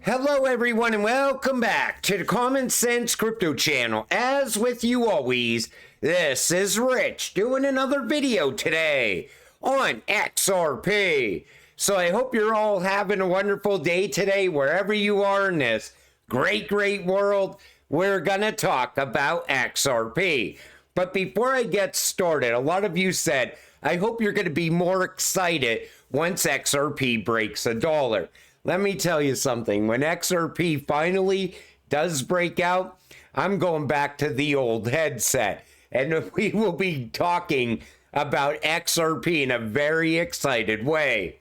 Hello everyone and welcome back to the Common Sense Crypto channel. As with you always, this is Rich doing another video today on XRP. So I hope you're all having a wonderful day today wherever you are in this great world. We're gonna talk about XRP. But before I get started, a lot of you said, I hope you're gonna be more excited once XRP breaks $1. Let me tell you something, when XRP finally does break out, I'm going back to the old headset. And we will be talking about XRP in a very excited way.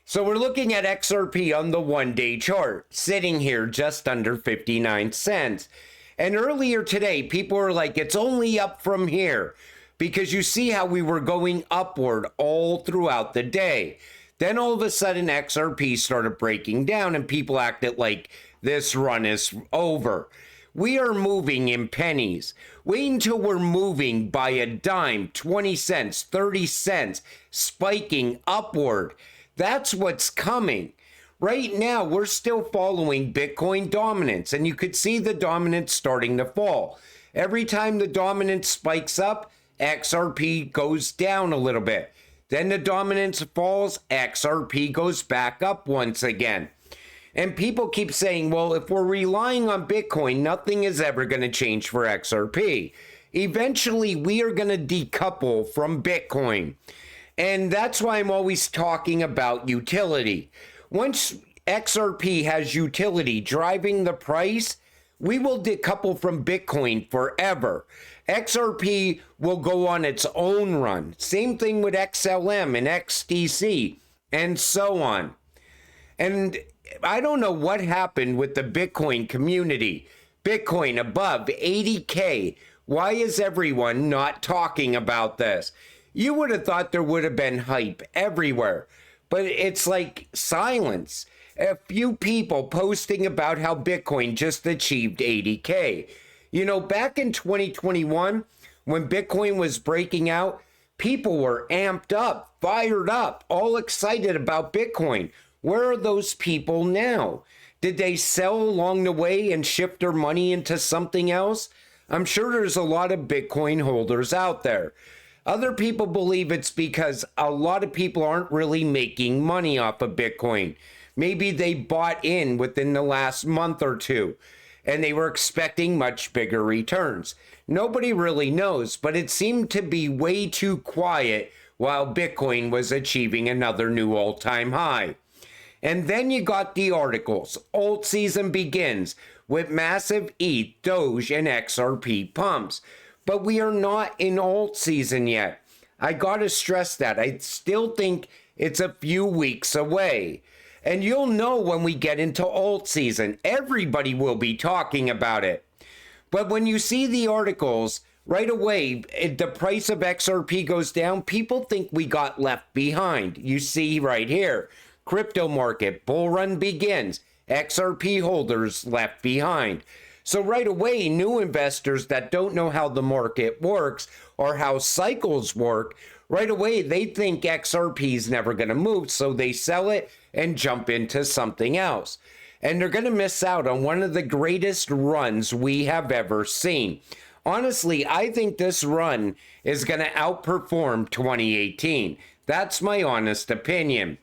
So we're looking at XRP on the one-day chart, sitting here just under 59 cents. And earlier today, people were like, it's only up from here. Because you see how we were going upward all throughout the day. Then all of a sudden XRP started breaking down and people acted like this run is over. We are moving in pennies. Wait until we're moving by a dime, 20 cents, 30 cents, spiking upward. That's what's coming. Right now, we're still following Bitcoin dominance, and you could see the dominance starting to fall. Every time the dominance spikes up, XRP goes down a little bit. Then the dominance falls, XRP goes back up once again. And people keep saying, well, if we're relying on Bitcoin, nothing is ever going to change for XRP. Eventually, we are going to decouple from Bitcoin. And that's why I'm always talking about utility. Once XRP has utility driving the price, we will decouple from Bitcoin forever. XRP will go on its own run. Same thing with XLM and XDC and so on. And I don't know what happened with the Bitcoin community. Bitcoin above 80K. Why is everyone not talking about this? You would have thought there would have been hype everywhere, but it's like silence. A few people posting about how Bitcoin just achieved 80K. You know, back in 2021, when Bitcoin was breaking out, people were amped up, fired up, all excited about Bitcoin. Where are those people now? Did they sell along the way and shift their money into something else? I'm sure there's a lot of Bitcoin holders out there. Other people believe it's because a lot of people aren't really making money off of Bitcoin. Maybe they bought in within the last month or two, and they were expecting much bigger returns. Nobody really knows, but it seemed to be way too quiet while Bitcoin was achieving another new all-time high. And then you got the articles. Altseason begins with massive ETH, Doge, and XRP pumps. But we are not in Altseason yet. I gotta stress that. I still think it's a few weeks away. And you'll know when we get into Altseason. Everybody will be talking about it. But when you see the articles, right away, the price of XRP goes down, people think we got left behind. You see right here, crypto market, bull run begins, XRP holders left behind. So right away, new investors that don't know how the market works or how cycles work, right away, they think XRP is never going to move, so they sell it and jump into something else. And they're going to miss out on one of the greatest runs we have ever seen. Honestly, I think this run is going to outperform 2018. That's my honest opinion.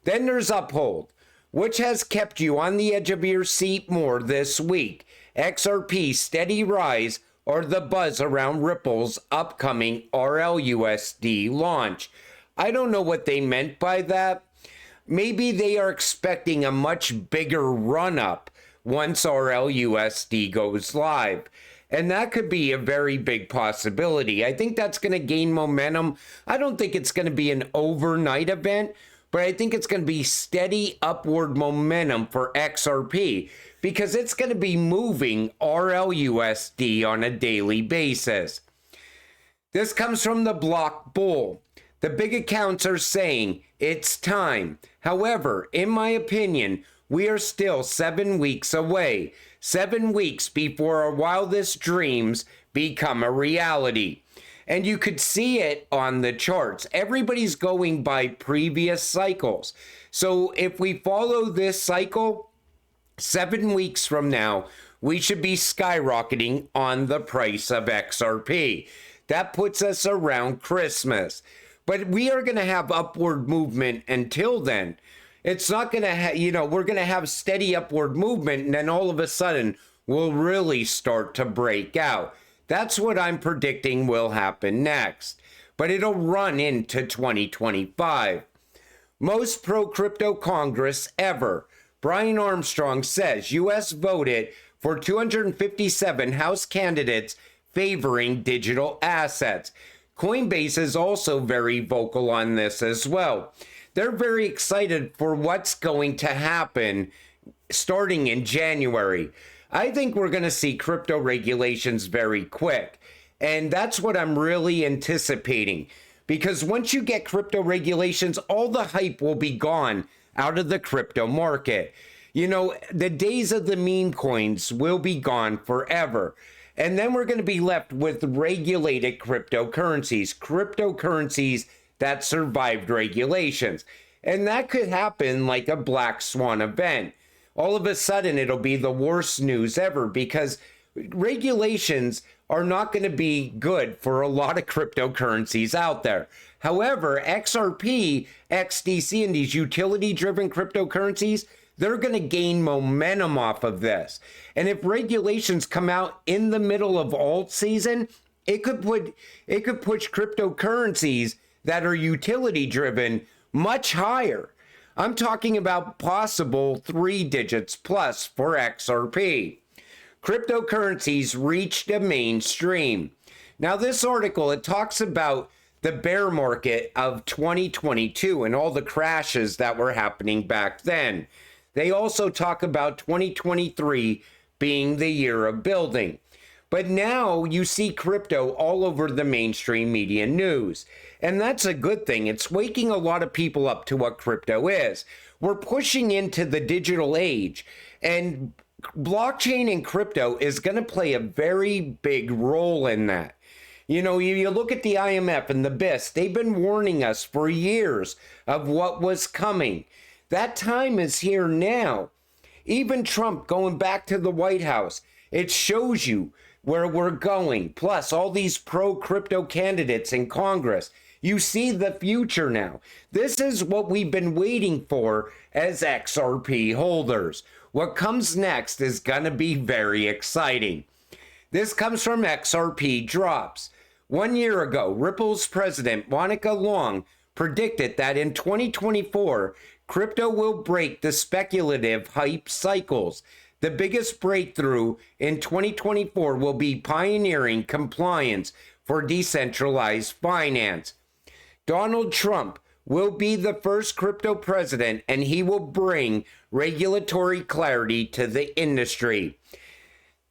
Then there's Uphold, which has kept you on the edge of your seat more this week. XRP steady rise or the buzz around Ripple's upcoming RLUSD launch. I don't know what they meant by that. Maybe they are expecting a much bigger run-up once RLUSD goes live. And that could be a very big possibility. I think that's going to gain momentum. I don't think it's going to be an overnight event, but I think it's going to be steady upward momentum for XRP because it's going to be moving RLUSD on a daily basis. This comes from the Block Bull. The big accounts are saying it's time. However, in my opinion, we are still 7 weeks away. 7 weeks before our wildest dreams become a reality. And you could see it on the charts. Everybody's going by previous cycles. So if we follow this cycle, 7 weeks from now, we should be skyrocketing on the price of XRP. That puts us around Christmas. But we are going to have upward movement until then. It's not going to we're going to have steady upward movement, and then all of a sudden we'll really start to break out. That's what I'm predicting will happen next. But it'll run into 2025. Most pro-crypto Congress ever. Brian Armstrong says U.S. voted for 257 House candidates favoring digital assets. Coinbase is also very vocal on this as well. They're very excited for what's going to happen starting in January. I think we're going to see crypto regulations very quick. And that's what I'm really anticipating. Because once you get crypto regulations, all the hype will be gone out of the crypto market. You know, the days of the meme coins will be gone forever. And then we're going to be left with regulated cryptocurrencies that survived regulations. And that could happen like a black swan event. All of a sudden, it'll be the worst news ever because regulations are not going to be good for a lot of cryptocurrencies out there. However, XRP, XDC, and these utility-driven cryptocurrencies, they're going to gain momentum off of this. And if regulations come out in the middle of Altseason, it could push cryptocurrencies that are utility-driven much higher. I'm talking about possible 3 digits plus for XRP. Cryptocurrencies reached the mainstream. Now, this article, it talks about the bear market of 2022 and all the crashes that were happening back then. They also talk about 2023 being the year of building. But now you see crypto all over the mainstream media news. And that's a good thing. It's waking a lot of people up to what crypto is. We're pushing into the digital age. And blockchain and crypto is going to play a very big role in that. You know, you look at the IMF and the BIS, they've been warning us for years of what was coming. That time is here now. Even Trump going back to the White House, it shows you where we're going. Plus, all these pro-crypto candidates in Congress. You see the future now. This is what we've been waiting for as XRP holders. What comes next is going to be very exciting. This comes from XRP Drops. 1 year ago, Ripple's president, Monica Long, predicted that in 2024, crypto will break the speculative hype cycles. The biggest breakthrough in 2024 will be pioneering compliance for decentralized finance. Donald Trump will be the first crypto president, and he will bring regulatory clarity to the industry.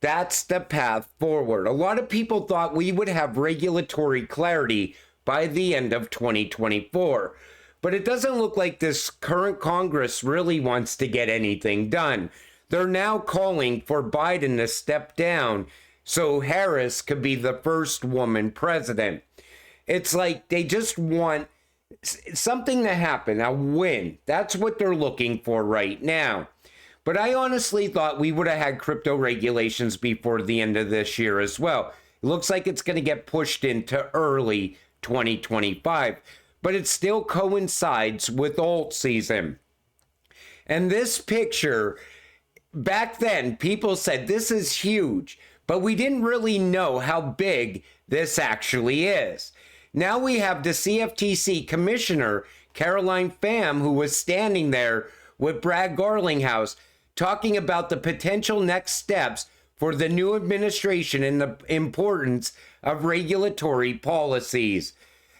That's the path forward. A lot of people thought we would have regulatory clarity by the end of 2024. But it doesn't look like this current Congress really wants to get anything done. They're now calling for Biden to step down so Harris could be the first woman president. It's like they just want something to happen, a win. That's what they're looking for right now. But I honestly thought we would have had crypto regulations before the end of this year as well. It looks like it's going to get pushed into early 2025. But it still coincides with Altseason. And this picture, back then, people said this is huge, but we didn't really know how big this actually is. Now we have the CFTC commissioner, Caroline Pham, who was standing there with Brad Garlinghouse, talking about the potential next steps for the new administration and the importance of regulatory policies.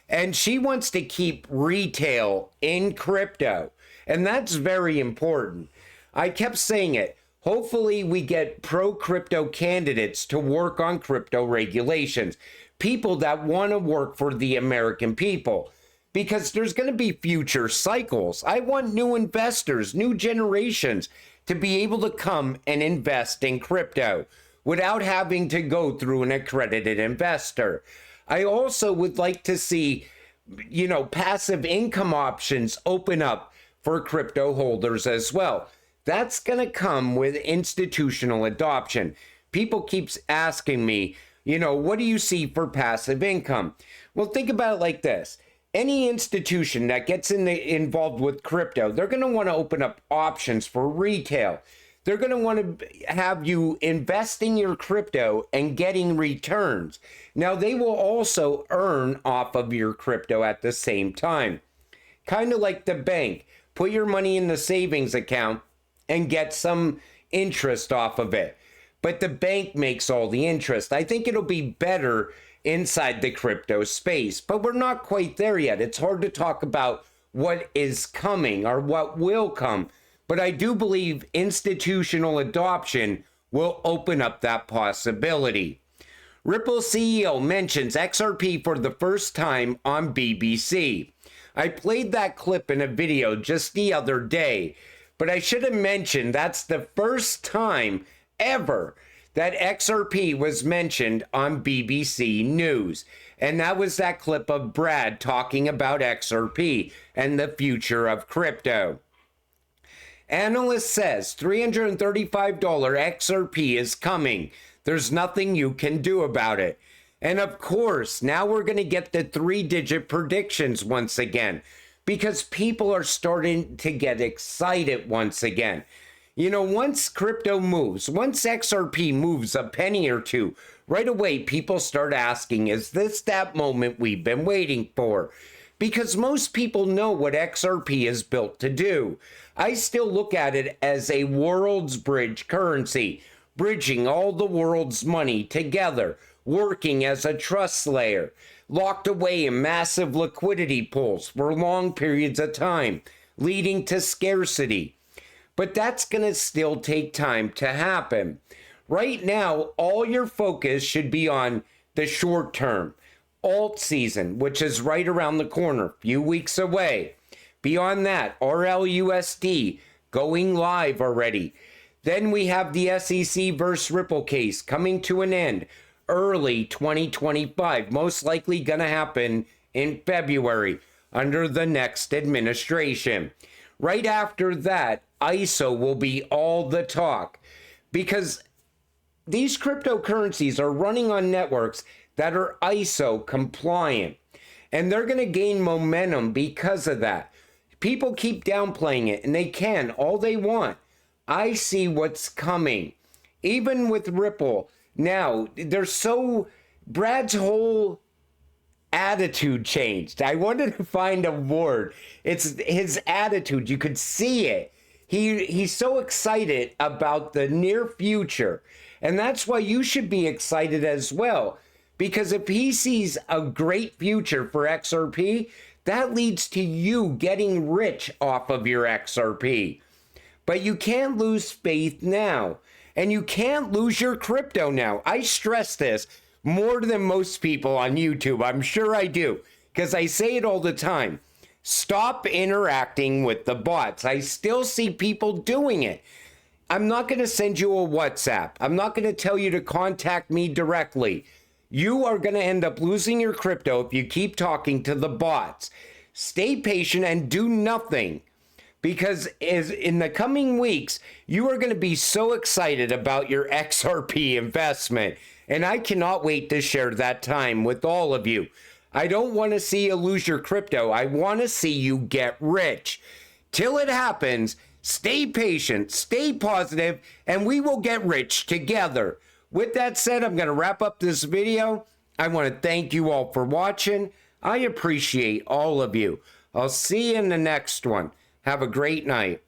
And she wants to keep retail in crypto. And that's very important. I kept saying it. Hopefully we get pro-crypto candidates to work on crypto regulations. People that want to work for the American people. Because there's going to be future cycles. I want new investors, new generations to be able to come and invest in crypto without having to go through an accredited investor. I also would like to see, passive income options open up for crypto holders as well. That's going to come with institutional adoption. People keeps asking me, what do you see for passive income? Well, think about it like this. Any institution that gets involved with crypto, they're going to want to open up options for retail. They're going to want to have you investing your crypto and getting returns. Now, they will also earn off of your crypto at the same time. Kind of like the bank. Put your money in the savings account and get some interest off of it. But the bank makes all the interest. I think it'll be better inside the crypto space, but we're not quite there yet. It's hard to talk about what is coming or what will come, but I do believe institutional adoption will open up that possibility. Ripple CEO mentions XRP for the first time on BBC. I played that clip in a video just the other day, but I should have mentioned that's the first time ever that XRP was mentioned on BBC News. And that was that clip of Brad talking about XRP and the future of crypto. Analyst says $335 XRP is coming. There's nothing you can do about it. And of course, now we're going to get the 3-digit predictions once again, because people are starting to get excited once again. Once crypto moves, once XRP moves a penny or two, right away people start asking, is this that moment we've been waiting for? Because most people know what XRP is built to do. I still look at it as a world's bridge currency, bridging all the world's money together, working as a trust layer, locked away in massive liquidity pools for long periods of time, leading to scarcity. But that's going to still take time to happen. Right now, all your focus should be on the short term. Altseason, which is right around the corner, a few weeks away. Beyond that, RLUSD going live already. Then we have the SEC versus Ripple case coming to an end early 2025. Most likely going to happen in February under the next administration. Right after that, ISO will be all the talk, because these cryptocurrencies are running on networks that are ISO compliant, and they're going to gain momentum because of that. People keep downplaying it, and they can all they want. I see what's coming. Even with Ripple, now Brad's whole attitude changed. I wanted to find a word. It's his attitude. You could see it. He's so excited about the near future. And that's why you should be excited as well. Because if he sees a great future for XRP, that leads to you getting rich off of your XRP. But you can't lose faith now. And you can't lose your crypto now. I stress this more than most people on YouTube. I'm sure I do, because I say it all the time. Stop interacting with the bots. I still see people doing it. I'm not going to send you a WhatsApp. I'm not going to tell you to contact me directly. You are going to end up losing your crypto if you keep talking to the bots. Stay patient and do nothing, because in the coming weeks, you are going to be so excited about your XRP investment. And I cannot wait to share that time with all of you. I don't want to see you lose your crypto. I want to see you get rich. Till it happens, stay patient, stay positive, and we will get rich together. With that said, I'm going to wrap up this video. I want to thank you all for watching. I appreciate all of you. I'll see you in the next one. Have a great night.